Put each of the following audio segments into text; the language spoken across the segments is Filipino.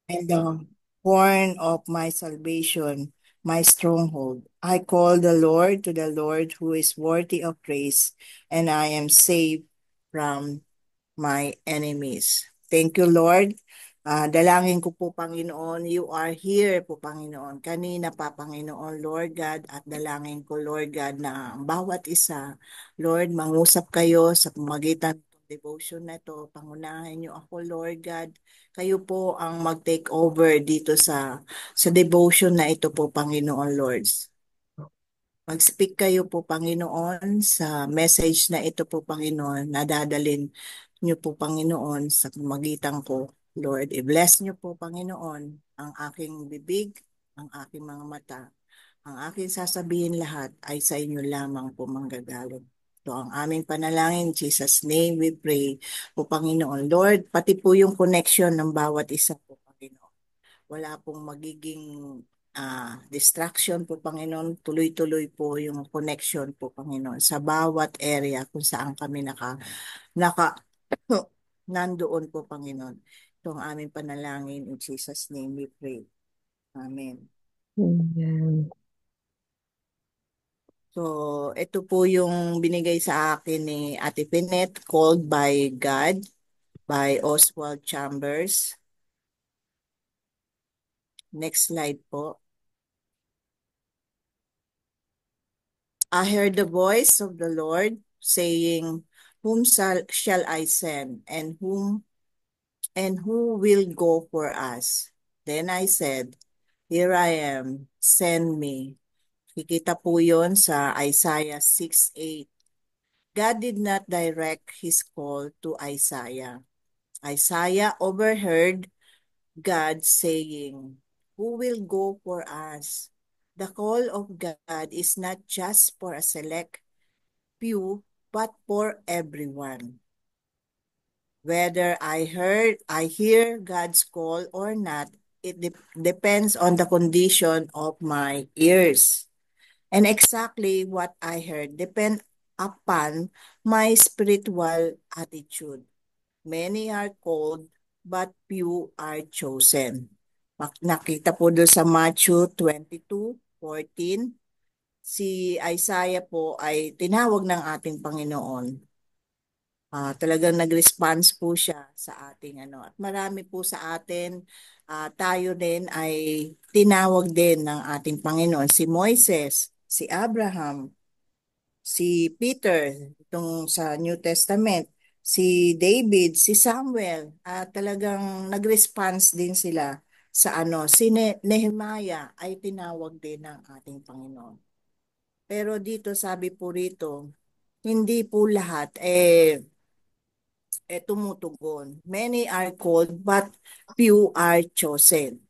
and the horn of my salvation, my stronghold. I call the Lord to the Lord who is worthy of praise, and I am saved from my enemies. Thank you, Lord. Dalangin ko po, Panginoon, you are here po, Panginoon. Kanina pa, Panginoon, Lord God, at dalangin ko, Lord God, na ang bawat isa, Lord, mangusap kayo sa pamagitan ng devotion na ito. Pangunahin niyo ako, Lord God. Kayo po ang mag-take over dito sa devotion na ito po, Panginoon, Lord. Mag-speak kayo po, Panginoon, sa message na ito po, Panginoon, na dadalin niyo po, Panginoon, sa magitan ko. Lord, i-bless niyo po, Panginoon, ang aking bibig, ang aking mga mata. Ang aking sasabihin lahat ay sa inyo lamang po manggagaling. Ito ang aming panalangin. In Jesus' name we pray po, Panginoon. Lord, pati po yung connection ng bawat isa po, Panginoon. Wala pong magiging distraction po, Panginoon. Tuloy-tuloy po yung connection po, Panginoon, sa bawat area kung saan kami naka, nandoon po, Panginoon. Ito ang aming panalangin. In Jesus' name we pray. Amen. Amen. So, ito po yung binigay sa akin ni Ate Pinet, Called by God, by Oswald Chambers. Next slide po. I heard the voice of the Lord saying, whom shall I send, and who will go for us? Then I said, here I am, send me. Kikita po yon sa Isaiah 6:8. God did not direct his call to Isaiah. Isaiah overheard God saying, who will go for us? The call of God is not just for a select few, but for everyone. Whether I hear God's call or not, it depends on the condition of my ears. And exactly what I heard depend upon my spiritual attitude. Many are called, but few are chosen. Nakita po doon sa Matthew 22:14, si Isaiah po ay tinawag ng ating Panginoon. Talagang nag-response po siya sa ating ano. At marami po sa atin, tayo din ay tinawag din ng ating Panginoon. Si Moises, si Abraham, si Peter, itong sa New Testament, si David, si Samuel, talagang nag-response din sila sa ano. Si Nehemiah ay tinawag din ng ating Panginoon. Pero dito sabi po rito, hindi po lahat tumutugon. Many are called but few are chosen.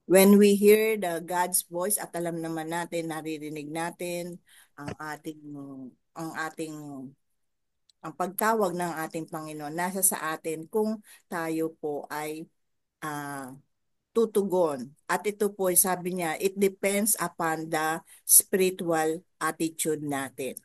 When we hear the God's voice at alam naman natin, naririnig natin ang ating ang ating ang pagtawag ng ating Panginoon, nasa sa atin kung tayo po ay ah, tutugon. At ito po, sabi niya, it depends upon the spiritual attitude natin.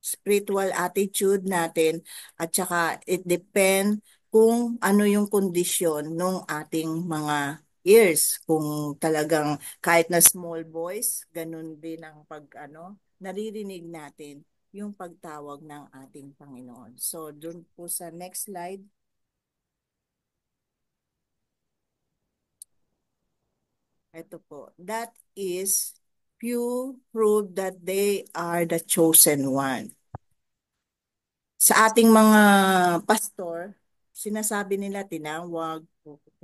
Spiritual attitude natin at saka it depend kung ano yung kondisyon ng ating mga ears. Kung talagang kahit na small voice, ganun din ang pag ano, naririnig natin yung pagtawag ng ating Panginoon. So, dun po sa next slide, ito po. That is few prove that they are the chosen one. Sa ating mga pastor, sinasabi nila tinawag,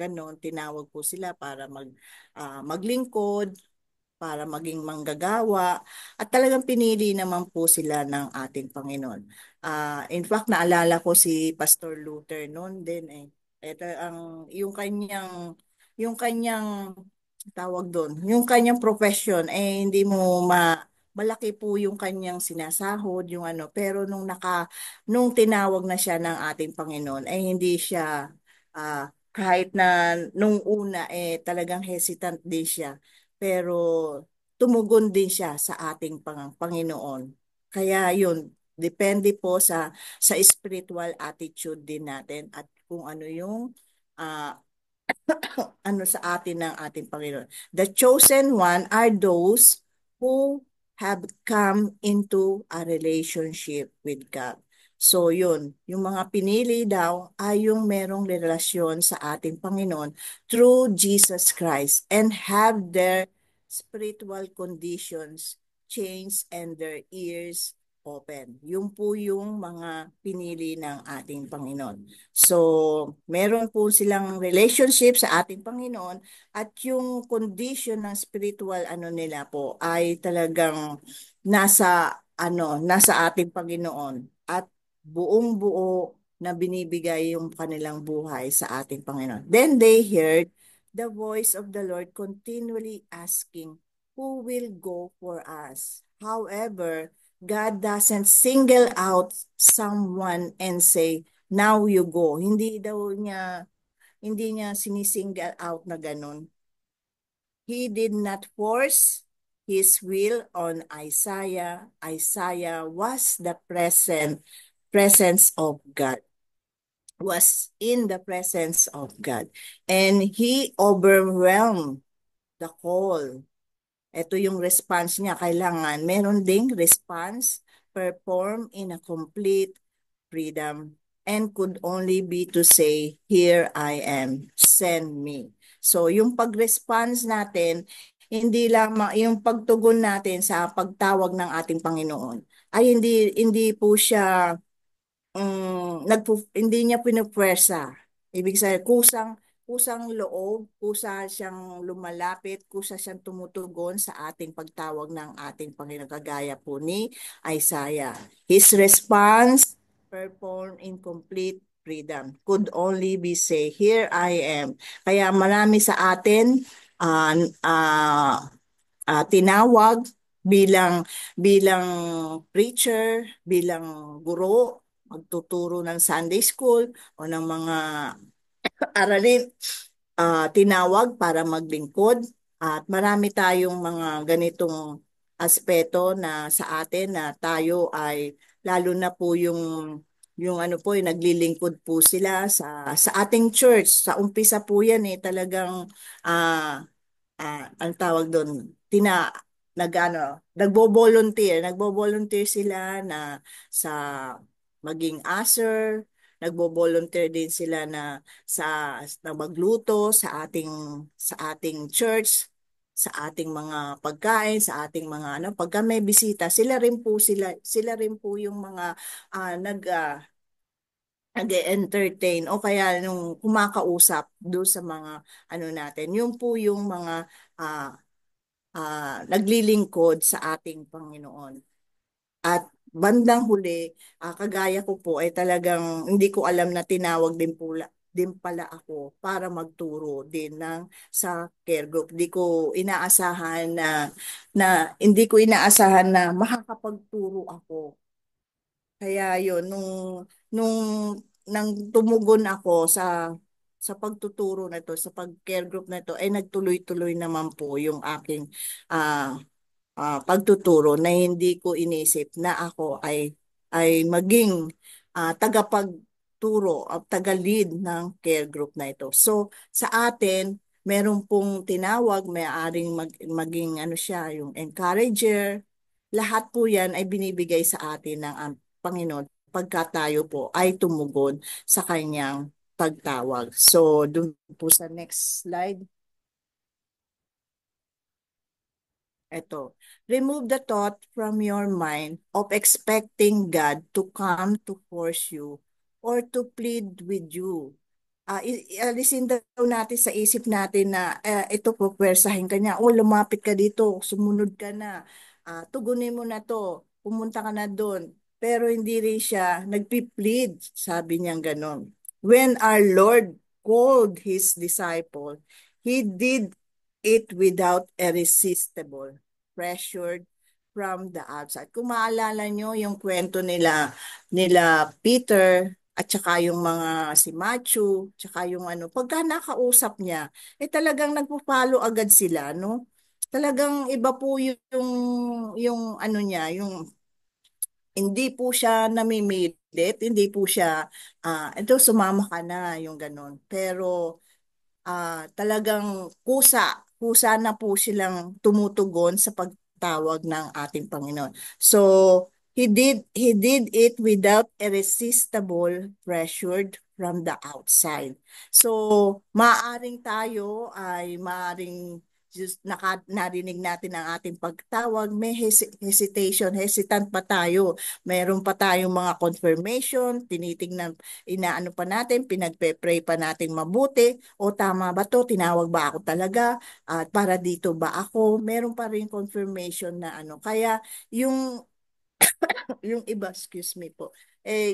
ganon, tinawag po sila para maglingkod, para maging manggagawa, at talagang pinili naman po sila ng ating Panginoon. In fact, naalala ko si Pastor Luther noon din eh. Ito yung kanyang tawag doon, yung kanyang profession hindi mo malaki po yung kanyang sinasahod, yung ano, pero nung tinawag na siya ng ating Panginoon hindi siya kahit na nung una talagang hesitant din siya, pero tumugon din siya sa ating Panginoon. Kaya yun, Depende po sa spiritual attitude din natin at kung ano yung ah, ano sa atin ng ating Panginoon. The chosen one are those who have come into a relationship with God. So yun, yung mga pinili daw ay yung merong relasyon sa ating Panginoon through Jesus Christ and have their spiritual conditions changed and their ears open. Yung po yung mga pinili ng ating Panginoon. So, meron po silang relationship sa ating Panginoon at yung condition ng spiritual ano nila po ay talagang nasa ating Panginoon at buong buo na binibigay yung kanilang buhay sa ating Panginoon. Then they heard the voice of the Lord continually asking, "Who will go for us?" However, God doesn't single out someone and say, "Now you go." Hindi niya sinisingle out na ganun. He did not force his will on Isaiah. Isaiah was the presence of God. Was in the presence of God. And he overwhelmed the call. Ito yung response niya. Kailangan meron ding response perform in a complete freedom and could only be to say, "Here I am, send me." So yung pag-response natin, hindi lamang yung pagtugon natin sa pagtawag ng ating Panginoon ay hindi po siya hindi niya pinupwersa. Ibig sabihin, kusang loob, kusa siyang lumalapit, kusa siyang tumutugon sa ating pagtawag ng ating Panginoon, kagaya po ni Isaiah. His response performed in complete freedom could only be say, "Here I am." Kaya marami sa atin uh, uh, tinawag bilang bilang preacher, bilang guro, magtuturo ng Sunday school o ng mga aralin, tinawag para maglingkod at marami tayong mga ganitong aspeto na sa atin na tayo ay lalo na po yung ano po yung naglilingkod po sila sa ating church. Sa umpisa po yan talagang ah ang tawag doon, nagbo-volunteer sila na sa maging usher, nagbo-volunteer din sila na magluto sa ating church, sa ating mga pagkain, sa ating mga ano, pagka may bisita, sila rin po yung mga ah, nag ah, nag-entertain o kaya nung kumakausap doon sa mga ano natin. Yung po yung mga ah, naglilingkod sa ating Panginoon. At bandang huli, kagaya ko po ay talagang hindi ko alam na tinawag din pala ako para magturo din sa care group. Hindi ko inaasahan na makakapagturo ako. Kaya yun, nung nang tumugon ako sa pagtuturo na to, sa pag-care group na to, ay nagtuloy-tuloy naman po yung aking ah, pagtuturo na hindi ko inisip na ako ay maging tagapagturo at taga-lead ng care group na ito. So sa atin, meron pong tinawag, maging ano siya, yung encourager. Lahat po yan ay binibigay sa atin ng Panginoon pagka tayo po ay tumugon sa kanyang pagtawag. So, dun po sa next slide. Ito. Remove the thought from your mind of expecting God to come to force you or to plead with you. Alisin daw natin sa isip natin na ito po, pwersahin ka niya. O, lumapit ka dito, sumunod ka na. Tugunin mo na to, pumunta ka na doon. Pero hindi rin siya nagpi-plead, sabi niya ganon. When our Lord called His disciple, He did it without irresistible pressured from the outside. Kung maalala nyo yung kwento nila Peter at saka yung mga si Matthew, tsaka yung ano, pagka nakausap niya, talagang nagpo-follow agad sila, no? Talagang iba po yung ano niya, Hindi po siya namimilit, hindi po siya, ito sumama ka na, yung ganon. Pero talagang kusa na po silang tumutugon sa pagtawag ng ating Panginoon. So, he did it without irresistible pressure from the outside. So, maaring tayo ay maaring just narinig natin ang ating pagtawag, may hesitation, hesitant pa tayo. Meron pa tayong mga confirmation, tinitingnan, inaano pa natin, pinagpe-pray pa natin mabuti, o tama ba to? Tinawag ba ako talaga? At para dito ba ako? Meron pa rin confirmation na ano. Kaya yung yung iba, excuse me po,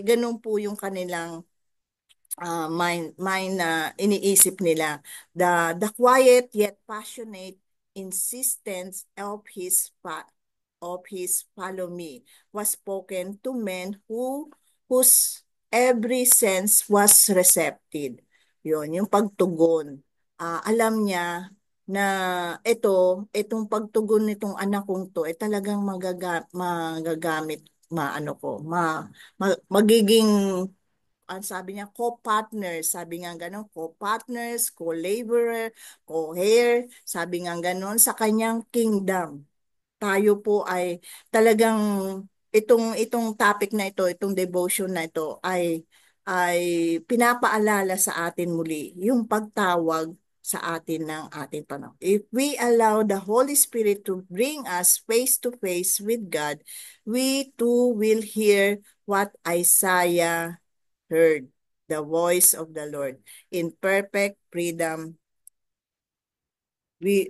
ganun po yung kanilang mind na iniisip nila. The quiet yet passionate insistence of his follow me was spoken to men whose every sense was receptive. Yun, yung pagtugon. Alam niya na itong pagtugon nitong anak kong to, talagang magagamit, maano ko, magiging, ang sabi niya, co-partners, sabi nga ganon, co-partners, co-laborer, co-heir, sabi nga ganon, sa kanyang kingdom. Tayo po ay talagang itong topic na ito, itong devotion na ito ay pinapaalala sa atin muli yung pagtawag sa atin ng ating Panginoon. If we allow the Holy Spirit to bring us face to face with God, we too will hear what Isaiah heard, the voice of the Lord in perfect freedom. We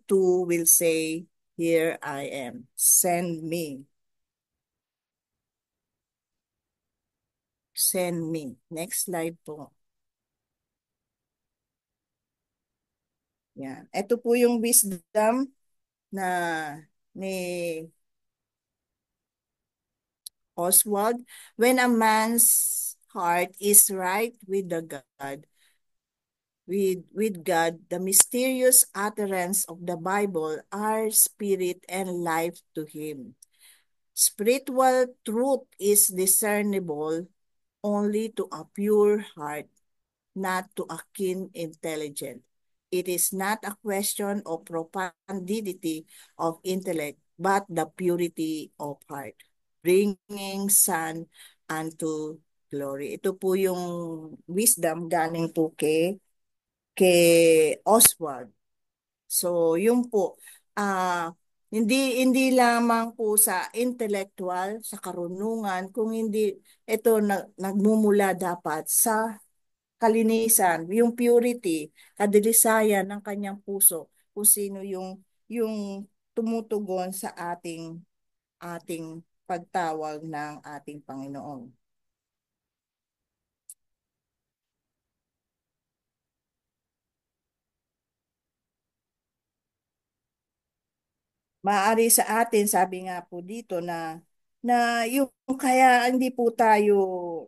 too will say, "Here I am, send me, send me." Next slide po. Yan. Ito po yung wisdom na ni Oswald. When a man's heart is right with the God, with God, the mysterious utterance of the Bible are spirit and life to him. Spiritual truth is discernible only to a pure heart, not to a keen intelligence. It is not a question of profundity of intellect, but the purity of heart, bringing sun unto glory. Ito po yung wisdom galing po kay Oswald. So, yun po. Ah, hindi lamang po sa intellectual, sa karunungan, kung hindi ito nagmumula dapat sa kalinisan, yung purity, kadilisayan ng kanyang puso, kung sino yung tumutugon sa ating pagtawag ng ating Panginoon. Maaari sa atin, sabi nga po dito na yung kaya hindi po tayo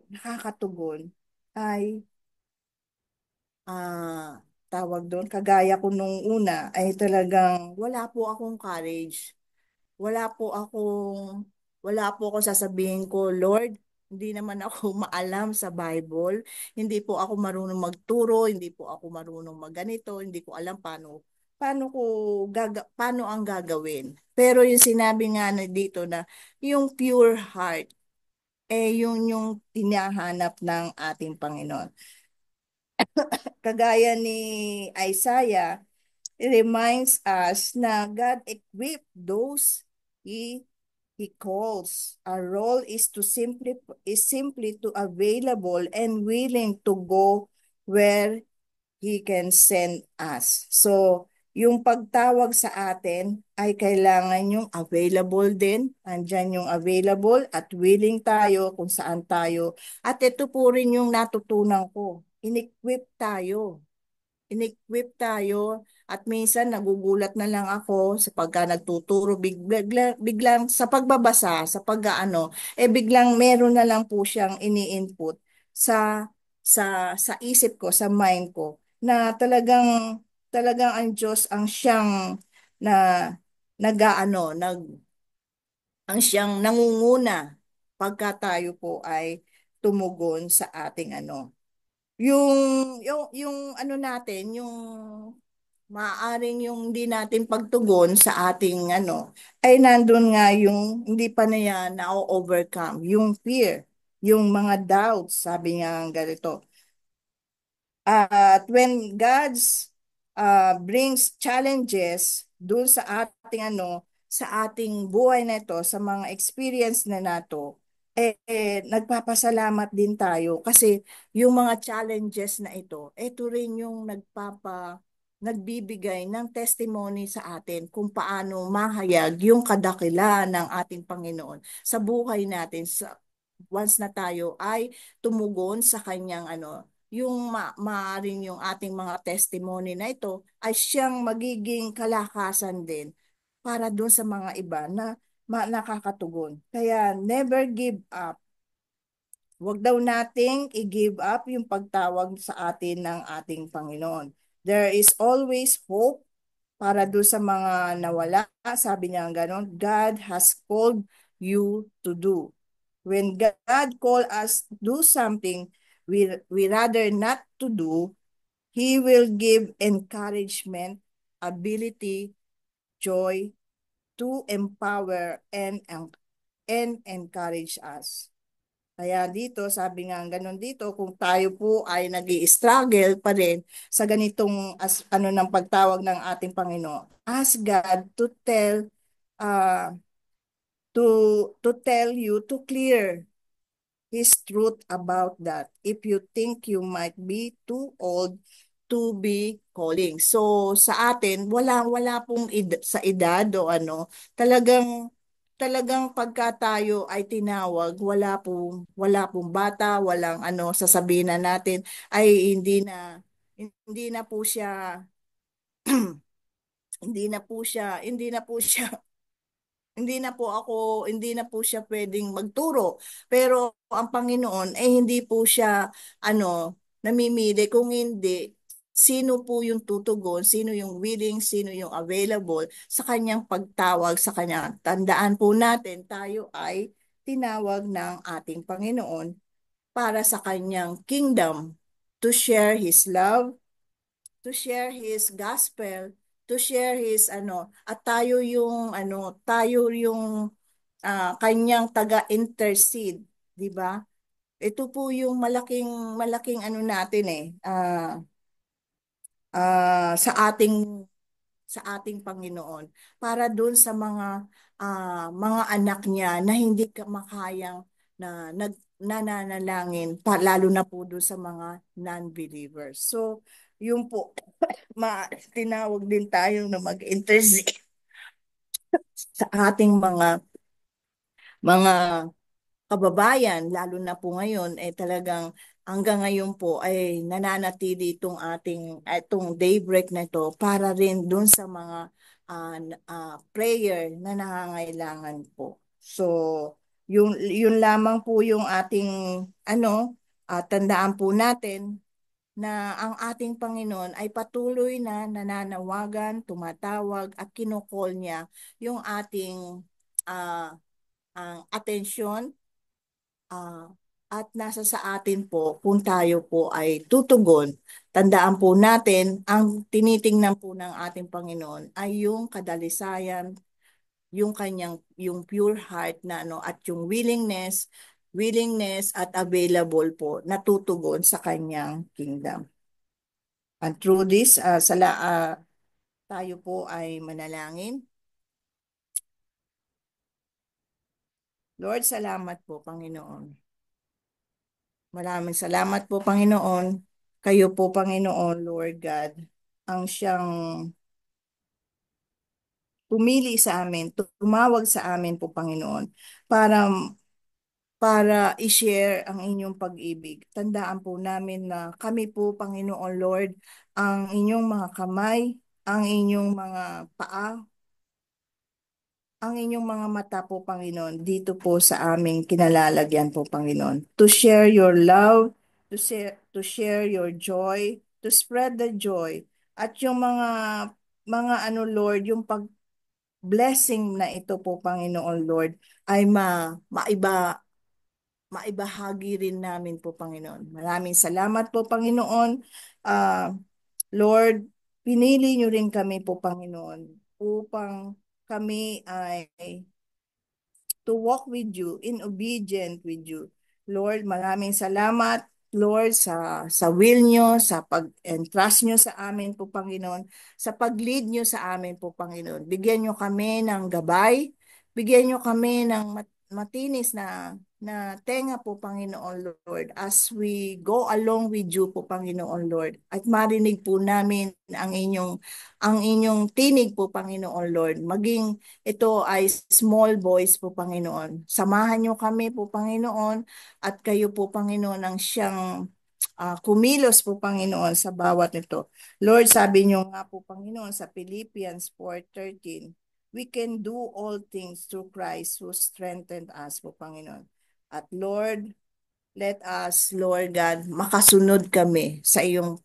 nakakatugon ay tawag doon, kagaya ko nung una ay talagang wala po akong courage. Wala po akong wala po ako sasabihin ko, Lord, hindi naman ako maalam sa Bible. Hindi po ako marunong magturo, hindi po ako marunong magganito, hindi ko alam paano ang gagawin. Pero yung sinabi nga na dito na yung pure heart, yung tinahanap ng ating Panginoon. Kagaya ni Isaiah, it reminds us na God equipped those He calls. Our role is simply to available and willing to go where He can send us. So, yung pagtawag sa atin ay kailangan yung available din. Andyan yung available at willing tayo kung saan tayo. At ito po rin yung natutunan ko. In-equip tayo. In-equip tayo at minsan nagugulat na lang ako sa pagka nagtuturo, biglang sa pagbabasa, sa pag-aano, biglang meron na lang po siyang ini-input sa sa isip ko, sa mind ko, na talagang talagang ang Diyos ang siyang na nag-aano, ang siyang nangunguna pagka tayo po ay tumugon sa ating ano. Yung ano natin, yung maaaring yung hindi natin pagtugon sa ating ano, ay nandun nga yung hindi pa na yan na-overcome, yung fear, yung mga doubts, sabi nga ganito. At when God's brings challenges dun sa ating ano, sa ating buhay na ito, sa mga experience na nato, nagpapasalamat din tayo kasi yung mga challenges na ito rin yung nagbibigay ng testimony sa atin kung paano mahayag yung kadakilaan ng ating Panginoon sa buhay natin once na tayo ay tumugon sa kanyang ano, yung maaring yung ating mga testimony na ito ay siyang magiging kalakasan din para doon sa mga iba na nakakatugon. Kaya never give up. Huwag daw nating i-give up yung pagtawag sa atin ng ating Panginoon. There is always hope para doon sa mga nawala. Sabi niya ganon, God has called you to do. When God call us to do something we rather not to do, He will give encouragement, ability, joy to empower and encourage us. Kaya dito, sabi nga ganun dito, kung tayo po ay nag struggle pa rin sa ganitong ano ng pagtawag ng ating Panginoon, ask God uh, to tell you to clear His truth about that if you think you might be too old to be calling. So sa atin wala pong sa edad o ano, talagang pagka tayo ay tinawag, wala pong bata, walang ano sasabihin na natin ay hindi na po siya hindi na po siya hindi na po siya pwedeng magturo. Pero ang Panginoon hindi po siya ano namimili kung hindi sino po yung tutugon, sino yung willing, sino yung available sa kanyang pagtawag sa kanya. Tandaan po natin tayo ay tinawag ng ating Panginoon para sa kanyang kingdom to share his love, to share his gospel, to share his ano, at tayo yung kanyang taga-intercede, 'di ba? Ito po yung malaking malaking ano natin sa ating Panginoon para doon sa mga anak niya na hindi ka makayang nananalangin lalo na po doon sa mga non-believers. So, yun po tinawag din tayo na mag-intercede sa ating mga kababayan, lalo na po ngayon, talagang hanggang ngayon po ay nananatili itong daybreak na ito para rin dun sa mga prayer na nangangailangan po. So, yun lamang po yung ating tandaan po natin na ang ating Panginoon ay patuloy na nananawagan, tumatawag at kinokol niya yung ating ah, ang atensyon, ah, at nasa sa atin po kung tayo po ay tutugon. Tandaan po natin, ang tinitingnan po ng ating Panginoon ay yung kadalisayan, yung pure heart na ano at yung willingness at available po na tutugon sa kanyang kingdom. And through this, tayo po ay manalangin. Lord, salamat po, Panginoon. Maraming salamat po, Panginoon. Kayo po, Panginoon, Lord God, ang siyang pumili sa amin, tumawag sa amin po, Panginoon, para i-share ang inyong pag-ibig. Tandaan po namin na kami po, Panginoon Lord, ang inyong mga kamay, ang inyong mga paa, ang inyong mga mata po, Panginoon, dito po sa aming kinalalagyan po, Panginoon. To share your love, to share your joy, to spread the joy. At yung mga ano, Lord, yung blessing na ito po, Panginoon Lord, ay maibahagi rin namin po, Panginoon. Maraming salamat po, Panginoon. Ah, Lord, pinili niyo rin kami po, Panginoon, upang kami ay to walk with you, in obedient with you. Lord, maraming salamat, Lord, sa will nyo, sa pag-entrust nyo sa amin po, Panginoon, sa pag-lead nyo sa amin po, Panginoon. Bigyan nyo kami ng gabay, bigyan nyo kami ng matinis na tenga po, Panginoon Lord, as we go along with you po, Panginoon Lord. At marinig po namin ang inyong tinig po, Panginoon Lord. Maging ito ay small voice po, Panginoon. Samahan niyo kami po, Panginoon, at kayo po, Panginoon, ang siyang kumilos po, Panginoon, sa bawat ito. Lord, sabi niyo nga po, Panginoon, sa Philippians 4:13, we can do all things through Christ who strengthened us po, Panginoon. At Lord, let us, Lord God, makasunod kami sa iyong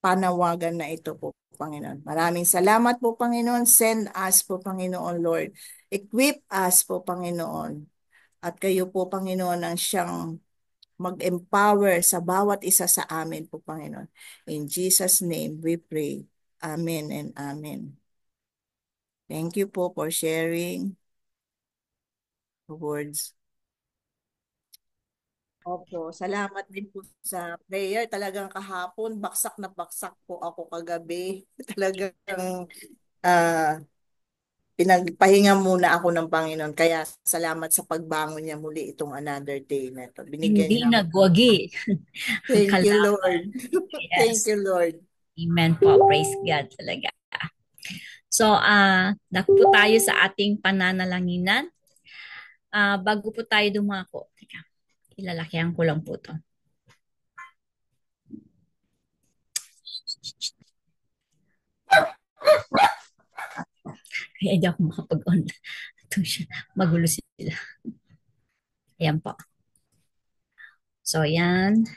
panawagan na ito po, Panginoon. Maraming salamat po, Panginoon. Send us po, Panginoon Lord. Equip us po, Panginoon. At kayo po, Panginoon, ang siyang mag-empower sa bawat isa sa amin po, Panginoon. In Jesus' name we pray. Amen and amen. Thank you po for sharing the words. Opo, salamat din po sa prayer. Talagang kahapon, baksak na baksak po ako kagabi. Talagang ah pinagpahinga muna ako ng Panginoon. Kaya salamat sa pagbangon niya muli itong another day na ito. Binigyan Hindi niya ako. nagwagi ang Thank you, kalaban. Lord. Thank Yes. you, Lord. Amen po. Praise God talaga. So, naku po tayo sa ating pananalanginan. Bago po tayo dumako, teka, ilalakihan ko lang po to. Kaya hindi ako makapag-on. Ito siya. Magulo sila. Ayan po. So, yan.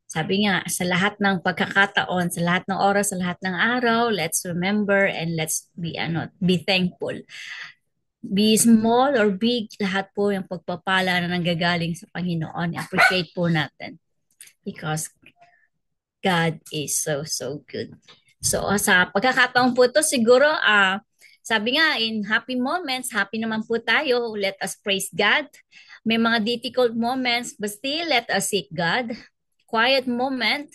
Sabi nga, sa lahat ng pagkakataon, sa lahat ng oras, sa lahat ng araw, let's remember and let's be thankful. Be small or big, lahat po yung pagpapala na nanggagaling sa Panginoon. Appreciate po natin because God is so, so good. So, sa pagkakataon po ito, siguro, sabi nga, in happy moments, happy naman po tayo. Let us praise God. May mga difficult moments, but still, let us seek God. Quiet moment,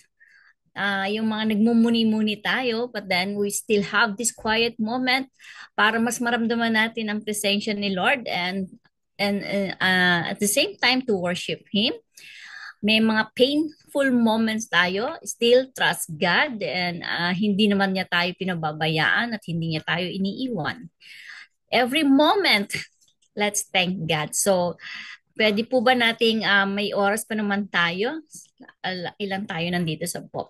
yung mga nagmumuni-muni tayo, but then we still have this quiet moment para mas maramdaman natin ang presensya ni Lord and at the same time to worship Him. May mga painful moments tayo, still trust God and hindi naman niya tayo pinababayaan at hindi niya tayo iniiwan. Every moment, let's thank God. So, pwede po ba nating may oras pa naman tayo? Ilan tayo nandito sa po?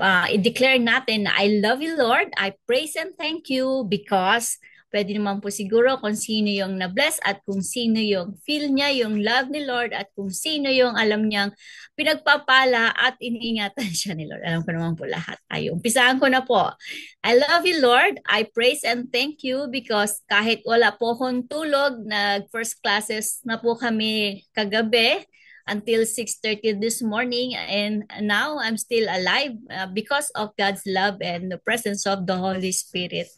I-declare natin na I love you, Lord. I praise and thank you because pwede naman po siguro kung sino yung na-bless at kung sino yung feel niya, yung love ni Lord at kung sino yung alam niyang pinagpapala at iniingatan siya ni Lord. Alam ko naman po lahat tayo. Umpisahan ko na po. I love you, Lord. I praise and thank you because kahit wala po akong tulog, nag-first classes na po kami kagabi until 6:30 this morning and now I'm still alive because of God's love and the presence of the Holy Spirit.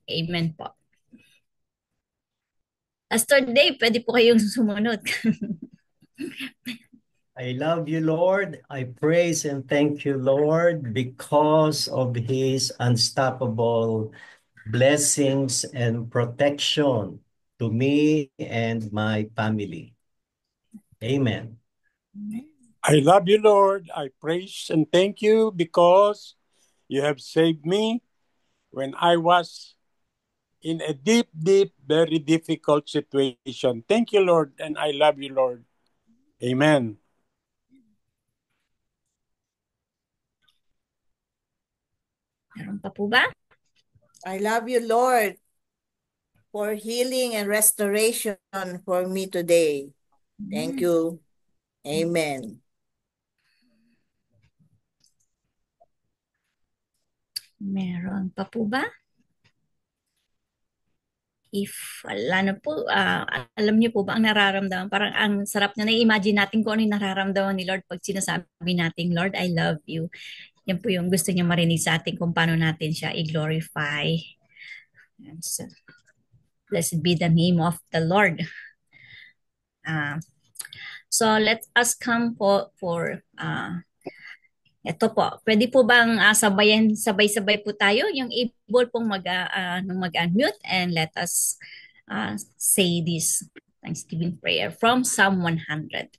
Amen po. Pastor Dave, pwede po kayong sumunod. I love you, Lord. I praise and thank you, Lord, because of His unstoppable blessings and protection to me and my family. Amen. I love you, Lord. I praise and thank you because you have saved me when I was in a deep, deep, very difficult situation. Thank you, Lord, and I love you, Lord. Amen. Meron pa po ba? I love you, Lord, for healing and restoration for me today. Thank you. Amen. Meron pa po ba? If wala na po, alam niyo po ba ang nararamdaman? Parang ang sarap na na-imagine natin kung ano yung nararamdaman ni Lord pag sinasabi natin, Lord, I love you. Yan po yung gusto niya marinig sa atin kung paano natin siya i-glorify. So, blessed be the name of the Lord. So let us come po for ito po. Pwede po bang sabay-sabay po tayo? Yung able pong mag-unmute and let us say this Thanksgiving prayer from Psalm 100.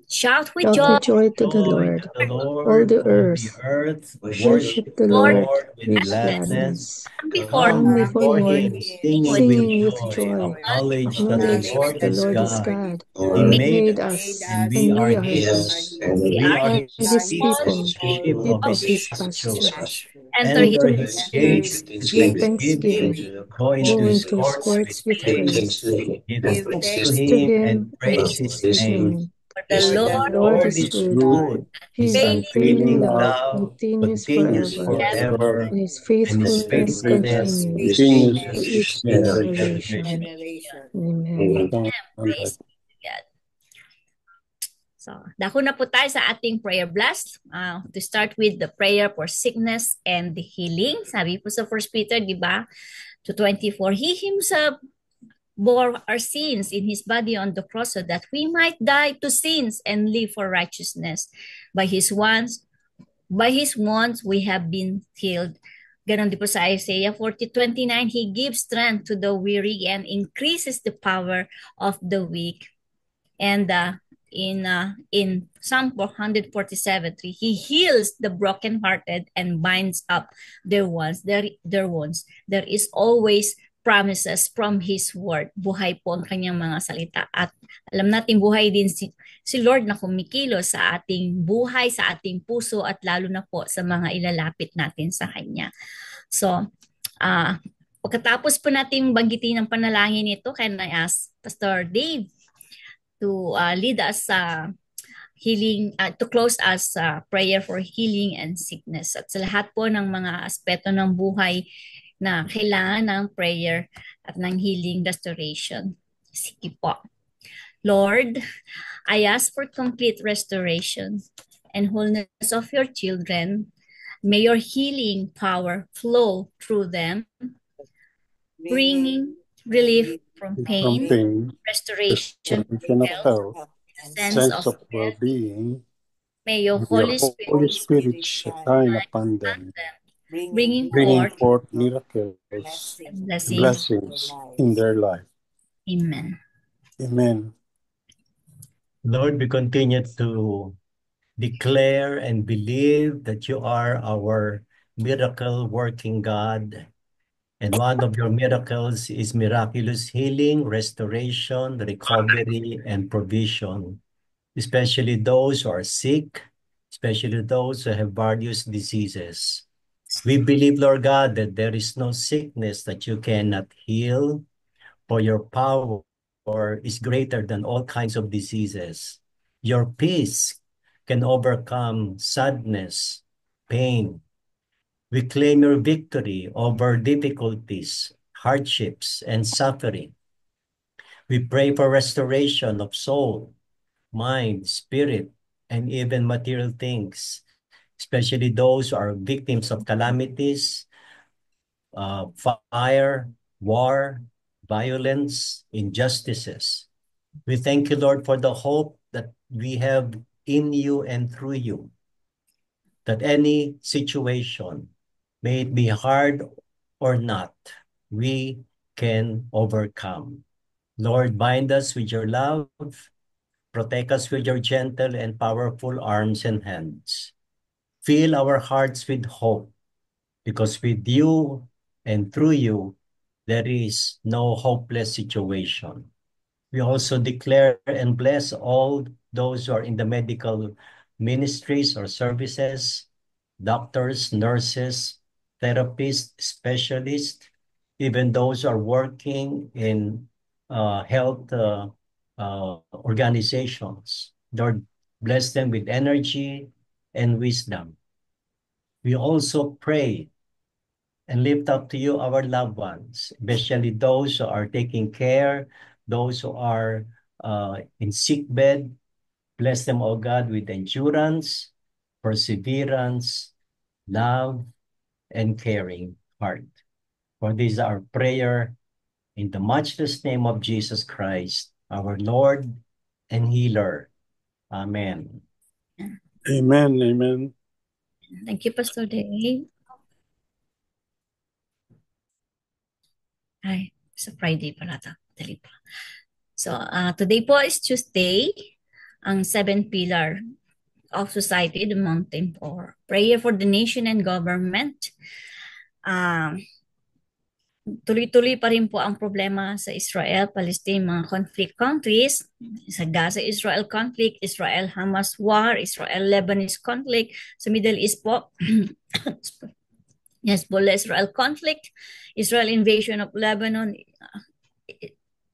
Shout with Shout joy with joy to the Joy Lord, to the all Lord, the all the earth. earth, Worship the Lord Lord with with gladness. gladness. before Come Come before before Him, him, singing with singing with joy. joy. Acknowledge that the Acknowledge Lord the is Lord is God. God. He He made made us, us, and we and are we are His. His. we We are are We His are His people, people, the sheep sheep of of His His pasture. pastures. enter his Enter His gates with With thanksgiving. thanksgiving, Go go into His into His courts with courts with praise. praise. Give Give thanks to thanks To to Him Him Him and and praise and His praise His praise name. name. for the For The the Lord Lord Lord is is good. good. His His faith unfailing unfailing love love continues continues forever, forever, and His and His faithfulness faithfulness continues continues to to each every generation. generation. generation. Amen. praise God. So, dako na po tayo sa ating prayer blast. To start with the prayer for sickness and the healing. Sabi po sa 1 Peter, di ba? 2:24, He Himself bore our sins in His body on the cross so that we might die to sins and live for righteousness. By His wounds we have been healed. Ganon din po sa Isaiah 40:29, He gives strength to the weary and increases the power of the weak. And in Psalm 147:3, He heals the brokenhearted and binds up their wounds. There is always promises from His word. Buhay po ang kanyang mga salita. At alam natin buhay din si Lord na kumikilos sa ating buhay, sa ating puso, at lalo na po sa mga ilalapit natin sa Kanya. So, pagkatapos po natin banggitin ang panalangin ito, can I ask Pastor Dave to lead us healing, to close us prayer for healing and sickness. At sa lahat po ng mga aspeto ng buhay na kailangan ng prayer at ng healing restoration. Sige po. Lord, I ask for complete restoration and wholeness of your children. May your healing power flow through them, bringing relief from pain, restoration restoration of health, sense sense of of well-being. may your May your Holy Spirit Holy Spirit shine upon them, bringing bringing forth forth miracles, blessings. blessings in their life. Amen. Amen. Lord, we continue to declare and believe that you are our miracle working God. And one of your miracles is miraculous healing, restoration, recovery, and provision, especially those who are sick, especially those who have various diseases. We believe, Lord God, that there is no sickness that you cannot heal, for your power is greater than all kinds of diseases. Your peace can overcome sadness, pain. We claim your victory over difficulties, hardships, and suffering. We pray for restoration of soul, mind, spirit, and even material things, especially those who are victims of calamities, fire, war, violence, injustices. We thank you, Lord, for the hope that we have in you and through you, that any situation, may it be hard or not, we can overcome. Lord, bind us with your love, protect us with your gentle and powerful arms and hands. Fill our hearts with hope, because with you and through you, there is no hopeless situation. We also declare and bless all those who are in the medical ministries or services, doctors, nurses, therapists, specialists, even those who are working in health organizations. Lord, bless them with energy and wisdom. We also pray and lift up to you our loved ones, especially those who are taking care, those who are in sick bed. Bless them, O God, with endurance, perseverance, love, and caring heart. For this is our prayer in the matchless name of Jesus Christ, our Lord and Healer. Amen. Amen. Amen. Thank you, Pastor Dave. Ay, sa Friday pala ito. Dali pa. So, today po is Tuesday, ang 7th pillar of society, the mountain for prayer for the nation and government. Tuloy-tuloy pa rin po ang problema sa Israel, Palestine, mga conflict countries. Sa Gaza-Israel conflict, Israel-Hamas war, Israel-Lebanese conflict. Sa Middle East po, Hezbollah-Israel conflict, Israel invasion of Lebanon,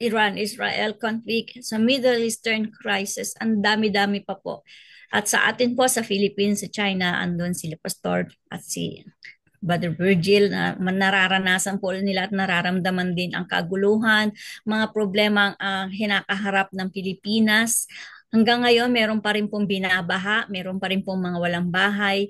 Iran-Israel conflict, sa Middle Eastern crisis, ang dami-dami pa po. At sa atin po, sa Philippines, sa China, andun sila Pastor at si Brother Virgil, na nararanasan po nila at nararamdaman din ang kaguluhan, mga problema ang hinakaharap ng Pilipinas. Hanggang ngayon, meron pa rin pong binabaha, meron pa rin pong mga walang bahay,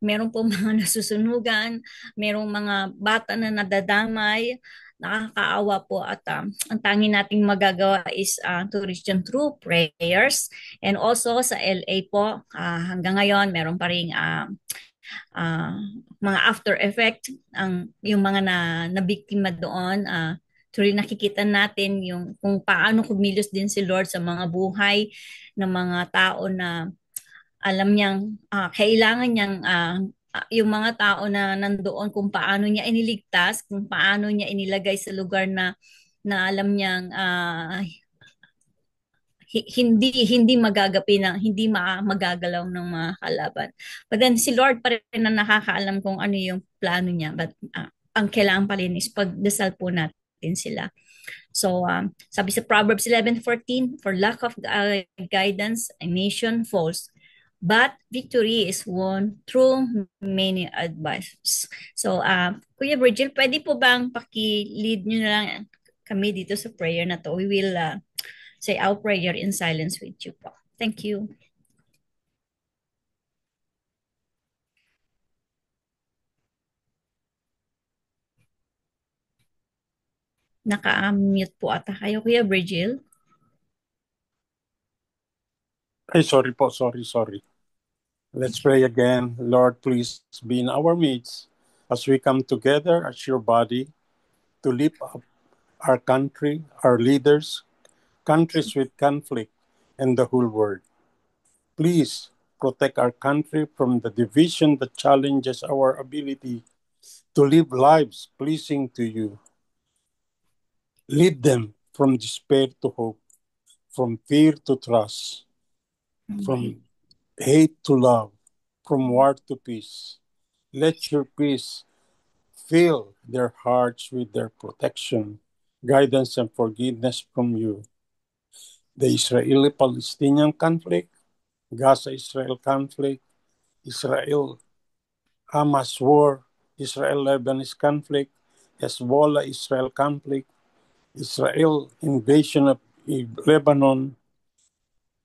meron pong mga nasusunugan, merong mga bata na nadadamay, nakakaawa po at ang tanging nating magagawa is to reach them through prayers. And also sa LA po, hanggang ngayon, meron pa rin mga after effect yung mga nabiktima doon. Tuloy nakikita natin yung kung paano kumilos din si Lord sa mga buhay ng mga tao na alam niyang kailangan niyang yung mga tao na nandoon, kung paano niya iniligtas, kung paano niya inilagay sa lugar na alam niyang hindi magagapi ng hindi magagalaw ng mga kalaban. But then si Lord pa rin na nakakaalam kung ano yung plano niya. But ang kailangan pa rin is pagdasal po natin sila. So sabi sa Proverbs 11:14, for lack of guidance, a nation falls. But victory is won through many advices. So, Kuya Virgil, pwede po bang paki-lead nyo na lang kami dito sa prayer na to? We will say our prayer in silence with you po. Thank you. Naka-mute po ata kayo, Kuya Virgil. Ay, sorry po. Sorry. Let's pray again. Lord, please be in our midst as we come together as your body to lift up our country, our leaders, countries with conflict, and the whole world. Please protect our country from the division that challenges our ability to live lives pleasing to you. Lead them from despair to hope, from fear to trust, from hate to love, from war to peace. Let your peace fill their hearts with their protection, guidance, and forgiveness from you. The Israeli-Palestinian conflict, Gaza-Israel conflict, Israel-Hamas war, Israel-Lebanese conflict, Hezbollah-Israel conflict, Israel invasion of Lebanon,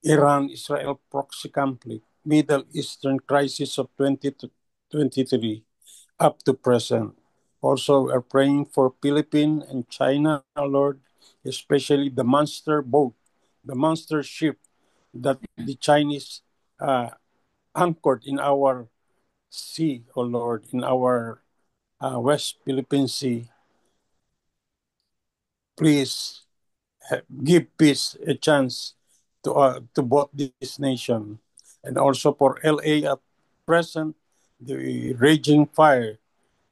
Iran-Israel proxy conflict, Middle Eastern crisis of 2023 up to present. Also, we're praying for Philippines and China, Lord, especially the monster boat, the monster ship that the Chinese anchored in our sea, O Lord, in our West Philippine Sea. Please give peace a chance to both this nation. And also for LA at present, the raging fire,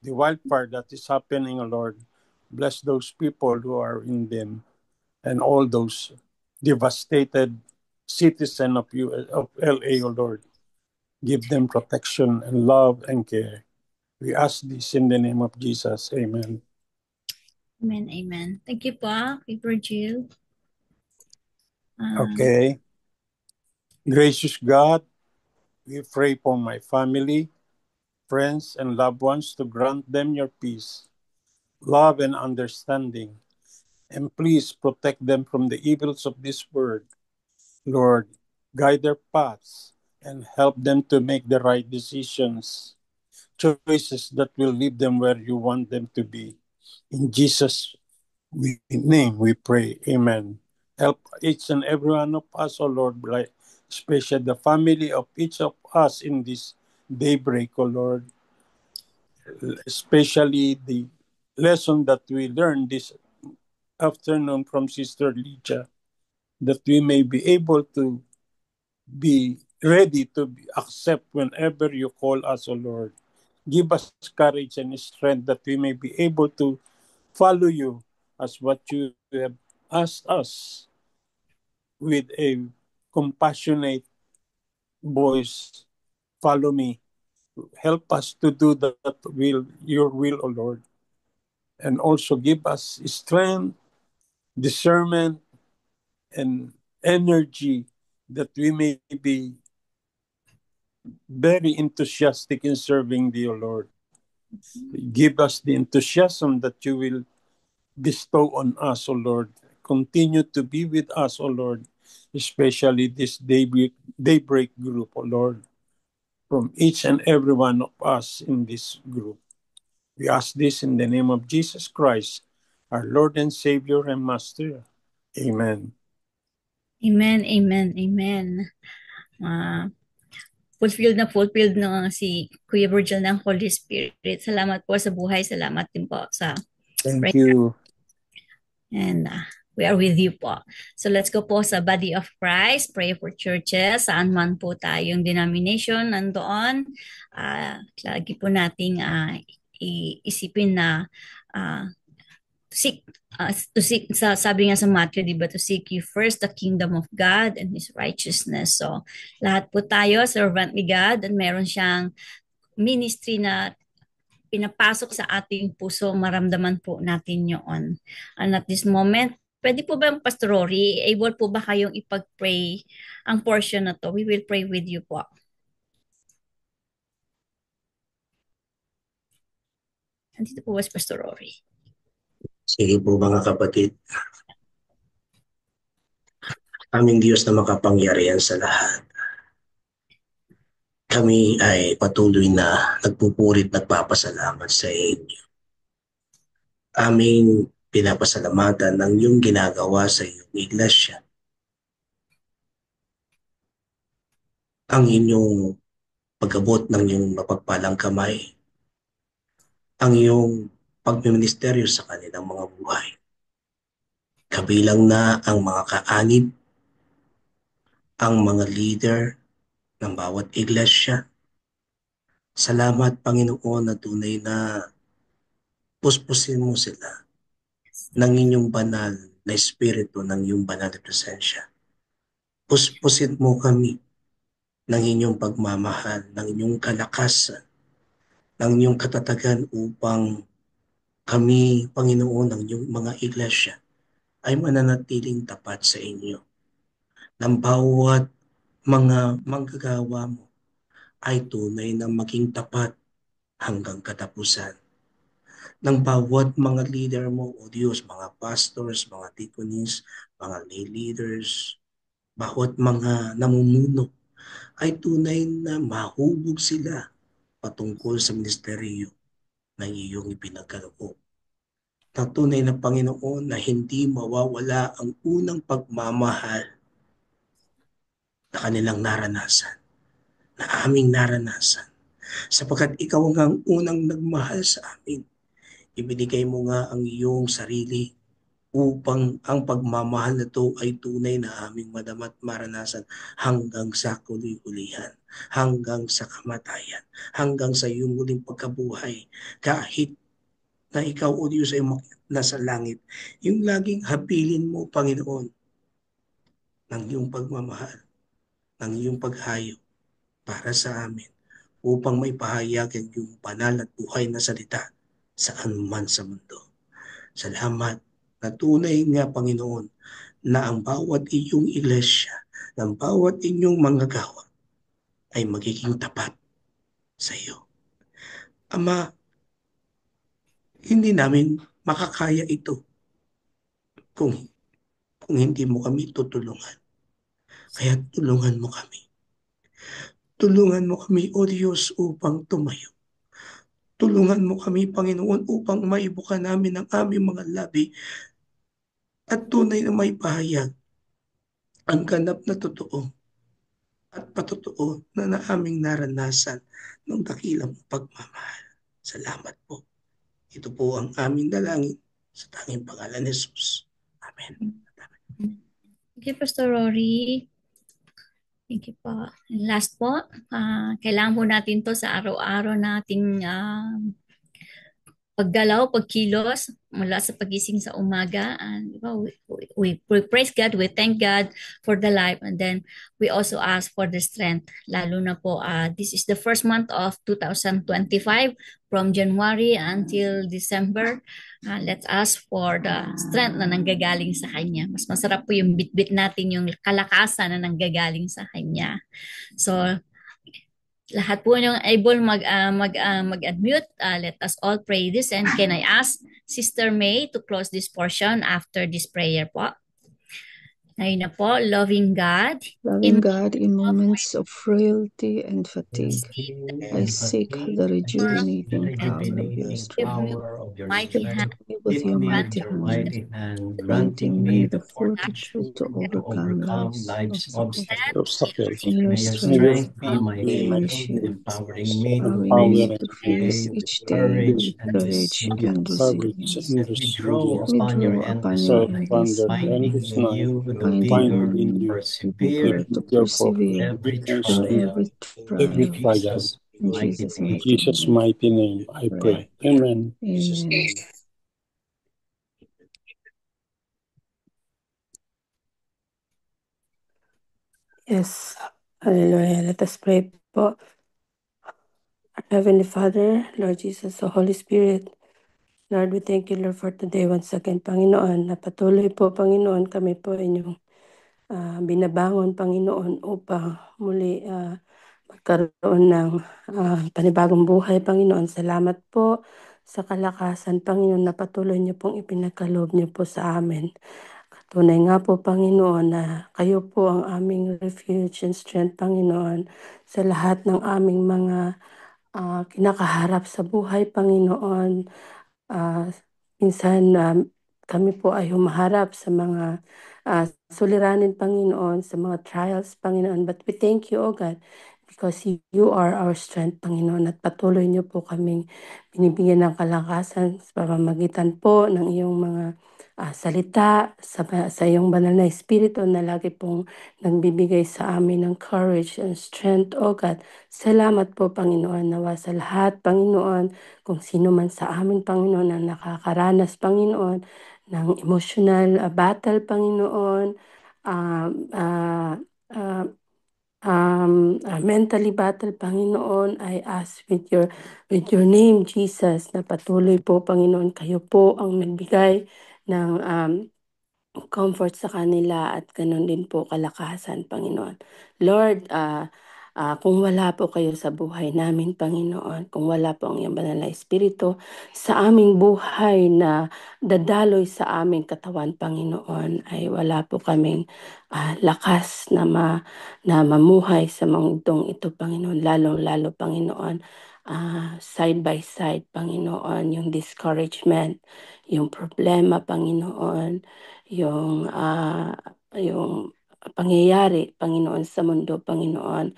the wildfire that is happening, O Lord, bless those people who are in them and all those devastated citizens of LA, O Lord. Give them protection and love and care. We ask this in the name of Jesus. Amen. Amen. Thank you po, Kuya Virgil. Okay. Gracious God, we pray for my family, friends and loved ones to grant them your peace, love, and understanding. And please protect them from the evils of this world. Lord, guide their paths and help them to make the right decisions, choices that will lead them where you want them to be. In Jesus' name we pray. Amen. Help each and every one of us, O Lord, especially the family of each of us in this daybreak, O Lord, especially the lesson that we learned this afternoon from Sister Lydia, that we may be able to be ready to accept whenever you call us, O Lord. Give us courage and strength that we may be able to follow you as what you have asked us with a compassionate voice. Follow me. Help us to do that will, your will, O Lord. And also give us strength, discernment, and energy that we may be very enthusiastic in serving thee, O Lord. Give us the enthusiasm that you will bestow on us, O Lord. Continue to be with us, O Lord, especially this daybreak group, O Lord, from each and every one of us in this group. We ask this in the name of Jesus Christ, our Lord and Savior and Master. Amen. Amen, amen, amen. Fulfilled na si Kuya Virgil ng Holy Spirit. Salamat po sa buhay. Salamat din po sa Thank prayer. you. And we are with you po. So let's go po sa Body of Christ, pray for churches, saan man po tayong denomination nandoon. Lagi po nating iisipin na sabi nga sa Matthew, di ba, to seek you first the kingdom of God and His righteousness. So, lahat po tayo, servant ni God, and meron siyang ministry na pinapasok sa ating puso, maramdaman po natin yun. And at this moment, pwede po ba, Pastor Rory, able po ba kayong ipag-pray ang portion na to? We will pray with you po. Nandito po ba si Pastor Rory? Sige po mga kapatid. Aming Diyos na makapangyarihan sa lahat. Kami ay patuloy na nagpupurit, nagpapasalamat sa inyo. Aming pinapasalamatan ng iyong ginagawa sa iyong iglesia. Ang inyong pag-abot ng iyong mapagpalang kamay. Ang iyong pagmiministeryo sa kanilang mga buhay. Kabilang na ang mga kaanib, ang mga leader ng bawat iglesia. Salamat, Panginoon, na tunay na puspusin mo sila ng inyong banal na espiritu, ng iyong banal na presensya. Puspusin mo kami ng inyong pagmamahal, ng inyong kalakasan, ng inyong katatagan upang kami, Panginoon, ng iyong mga iglesia ay mananatiling tapat sa inyo. Ng bawat mga manggagawa mo ay tunay na maging tapat hanggang katapusan. Ng bawat mga leader mo, O Diyos, mga pastors, mga deaconess, mga lay leaders, bawat mga namumuno, ay tunay na mahubog sila patungkol sa ministeryo na iyong ipinagkaloob. Na tunay na Panginoon na hindi mawawala ang unang pagmamahal na kanilang naranasan, na aming naranasan. Sapagkat ikaw ang unang nagmahal sa amin. Ibinigay mo nga ang iyong sarili upang ang pagmamahal na ito ay tunay na aming madamat maranasan hanggang sa huli-hulihan, hanggang sa kamatayan, hanggang sa iyong muling pagkabuhay. Kahit na ikaw, O Diyos, ay nasa langit, yung laging habilin mo, Panginoon, ng iyong pagmamahal, ng iyong paghayo para sa amin, upang may pahayagan yung banal at buhay na salita saan man sa mundo. Salamat na tunay nga, Panginoon, na ang bawat inyong iglesia, ng bawat inyong manggagawa ay magiging tapat sa iyo. Ama, hindi namin makakaya ito kung, kung hindi mo kami tutulungan. Kaya tulungan mo kami. Tulungan mo kami, O Diyos, upang tumayo. Tulungan mo kami, Panginoon, upang maibuka namin ang aming mga labi at tunay na may pahayag ang ganap na totoo at patotoo na naaming naranasan ng dakilang pagmamahal. Salamat po. Ito po ang aming dalangin sa tanging pangalan ni Jesus. Amen. Thank you, Pastor Rory. Thank you po. And last po, kailangan po natin to sa araw-araw nating paggalaw, pagkilos mula sa pagising sa umaga. And we praise God, we thank God for the life, and then we also ask for the strength. Lalo na po, this is the first month of 2025 from January until December. Let's ask for the strength na nanggagaling sa Kanya. Mas masarap po yung bitbit natin yung kalakasan na nanggagaling sa Kanya. So, lahat po ng able mag-unmute, let us all pray this. And can I ask Sister May to close this portion after this prayer po? Ayun na po, loving God, Loving God, in moments of frailty and fatigue, I seek the rejuvenating power of your strength. mighty hand, Lift me with your mighty hand, granting me the fortitude to overcome life's obstacles. In your strength, be my shield, empowering me to face each day with courage and resilience. Let me draw upon your endless love, finding the vigor to persevere through every trial. In Jesus' mighty name, I pray. Amen. Amen. Yes. Hallelujah. Let us pray po. Our Heavenly Father, Lord Jesus, the Holy Spirit, Lord, we thank you, Lord, for today once again, Panginoon, na patuloy po, Panginoon, kami po inyong binabangon, Panginoon, upang muli magkaroon ng panibagong buhay, Panginoon. Salamat po sa kalakasan, Panginoon, na patuloy niyo pong ipinagkaloob niyo po sa amin. Tunay nga po, Panginoon, na kayo po ang aming refuge and strength, Panginoon, sa lahat ng aming mga kinakaharap sa buhay, Panginoon. Minsan kami po ay humaharap sa mga suliranin, Panginoon, sa mga trials, Panginoon. But we thank you, O God, because you are our strength, Panginoon, at patuloy niyo po kaming binibigyan ng kalakasan sa pamamagitan po ng iyong mga salita sa iyong banal na espiritu na lagi pong nagbibigay sa amin ng courage and strength, O God. Salamat po, Panginoon, nawa sa lahat, Panginoon, kung sino man sa amin, Panginoon, na nakakaranas, Panginoon, ng emotional battle, Panginoon, mentally battle, Panginoon. I ask with your name, Jesus, na patuloy po, Panginoon, kayo po ang nagbigay ng comfort sa kanila at ganun din po kalakasan, Panginoon. Lord, kung wala po kayo sa buhay namin, Panginoon, kung wala po ang iyong banal na espiritu sa aming buhay na dadaloy sa aming katawan, Panginoon, ay wala po kaming lakas na mamuhay sa mundong ito, Panginoon. Lalo, Panginoon, side by side, Panginoon, yung discouragement, yung problema, Panginoon, yung pangyayari, Panginoon, sa mundo, Panginoon.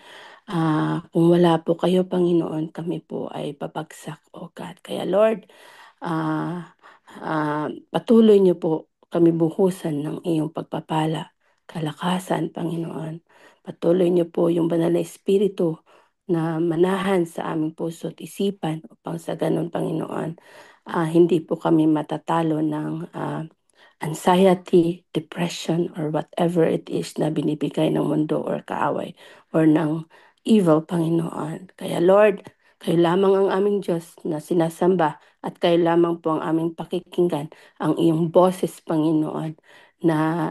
Kung wala po kayo, Panginoon, kami po ay babagsak, O God. Kaya Lord, patuloy niyo po kami buhusan ng iyong pagpapala, kalakasan, Panginoon. Patuloy niyo po yung banal na espiritu na manahan sa aming puso at isipan upang sa ganun, Panginoon, hindi po kami matatalo ng anxiety, depression, or whatever it is na binibigay ng mundo or kaaway or ng evil, Panginoon. Kaya Lord, kayo lamang ang aming Diyos na sinasamba at kayo lamang po ang aming pakikinggan, ang iyong boses, Panginoon, na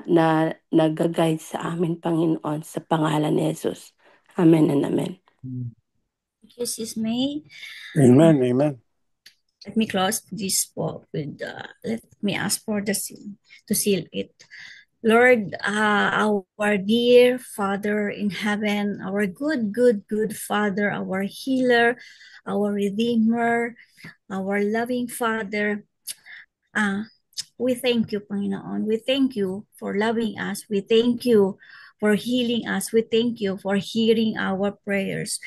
nag-guide sa amin, Panginoon, sa pangalan ni Jesus. Amen and amen. Thank you, Sis May. Amen. Amen. Let me close this with, let me ask for the seal, to seal it. Lord, our dear Father in heaven, our good Father, our healer, our Redeemer, our loving Father, we thank you, Panginoon. We thank you for loving us. We thank you for healing us. We thank you for hearing our prayers.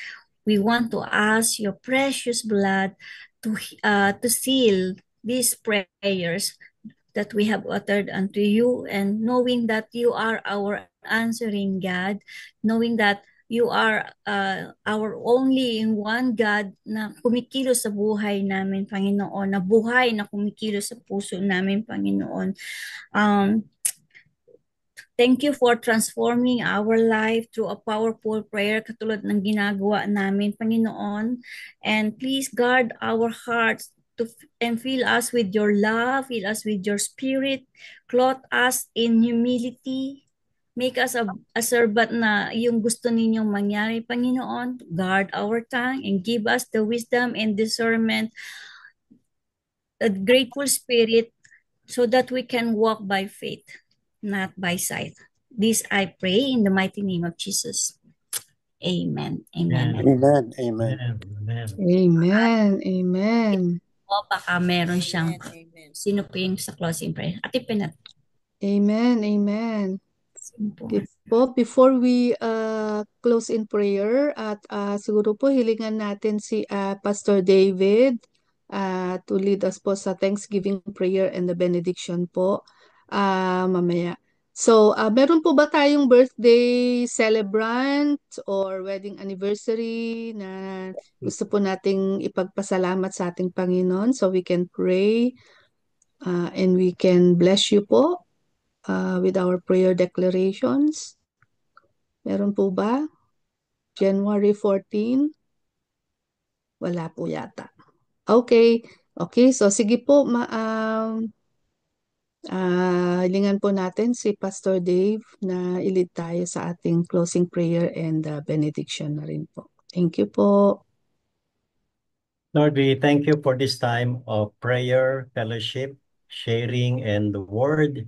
We want to ask your precious blood to seal these prayers that we have uttered unto you, and knowing that you are our answering God, knowing that you are our only in one God na kumikilos sa buhay namin, Panginoon, na buhay na kumikilos sa puso namin, Panginoon. Thank you for transforming our life through a powerful prayer katulad ng ginagawa namin, Panginoon. And please guard our hearts and fill us with your love, fill us with your spirit, clothe us in humility, make us a servant na yung gusto ninyong mangyari, Panginoon. Guard our tongue and give us the wisdom and discernment, a grateful spirit, so that we can walk by faith, not by sight. This I pray in the mighty name of Jesus. Amen. Amen. Amen. Amen. Amen. Amen. O baka meron siyang, Amen. sino po yung sa closing prayer? Ate Penat. Amen. Amen. Sino po? Okay po, before we close in prayer, at siguro po hilingan natin si Pastor David to lead us po sa Thanksgiving prayer and the benediction po mamaya. So, meron po ba tayong birthday celebrant or wedding anniversary na gusto po nating ipagpasalamat sa ating Panginoon, so we can pray and we can bless you po with our prayer declarations? Meron po ba? January 14? Wala po yata. Okay. Okay, so sige po, hilingan po natin si Pastor Dave na i-lead tayo sa ating closing prayer and benediction na rin po. Thank you po. Lord, we thank you for this time of prayer, fellowship, sharing, and the word.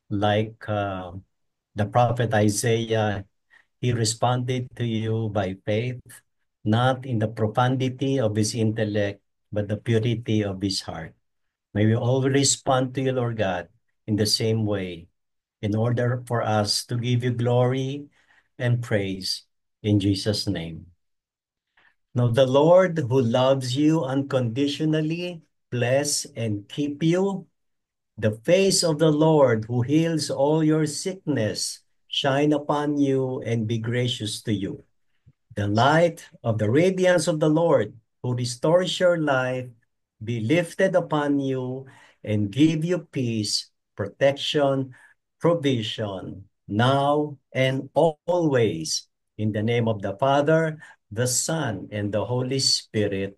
Like the prophet Isaiah, he responded to you by faith, not in the profundity of his intellect, but the purity of his heart. May we all respond to you, Lord God, in the same way, in order for us to give you glory and praise in Jesus' name. Now the Lord who loves you unconditionally bless and keep you. The face of the Lord who heals all your sickness shine upon you and be gracious to you. The light of the radiance of the Lord who restores your life be lifted upon you and give you peace, protection, provision, now and always. In the name of the Father, the Son, and the Holy Spirit.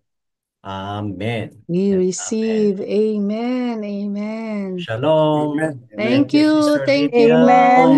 Amen. We And receive. amen. Amen. Amen. Shalom. Amen. Thank Thank you, you. Sister Thank Lydia. you po.